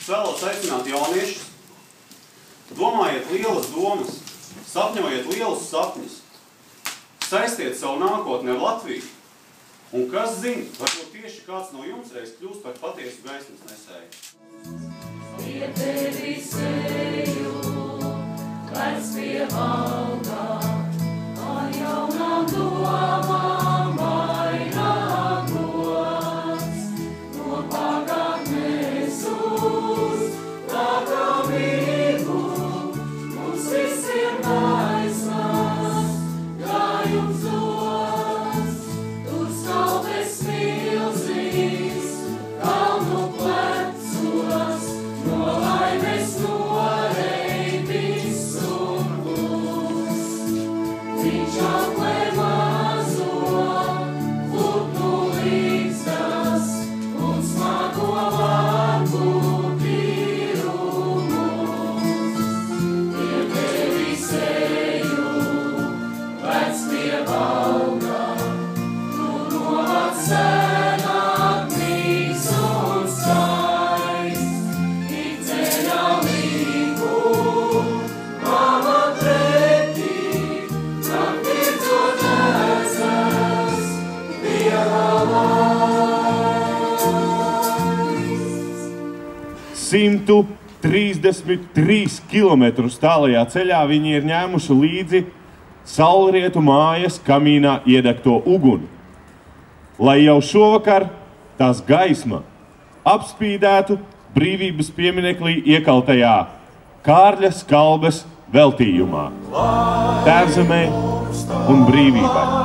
Es vēlos aicināt jauniešus, domājiet lielas domas, sapņojiet lielus sapņus, saistiet savu nākotni ar Latviju, un kas zina, varbūt tieši kāds no jums reiz kļūst par patiesu gaismas nesēju. Pie tevis eju, vairs pie valdā, ar jaunām domām vairāk gods, no pagātnes uz nākamību, mums visiem gaismas, gājums dos, tur skalbes milzīgs, kalnu plecos, no laimes norei visur būs. Viņš auklē mazo, putnu līgstas, un smago vārgu tīrumus. Pie tevis eju, vec pie valda, tu novad senatnīgs un skaists. Ik ceļā līku, mama pretī, naktīdzot ezers, Dieva laists. 133 kilometrus tālajā ceļā viņi ir ņēmuši līdzi saulrietu mājas kamīnā iedegto uguni, lai jau šovakar tās gaisma apspīdētu brīvības piemineklī iekaltajā Kārļa Skalbes veltījumā, Tēvzemē un brīvībai.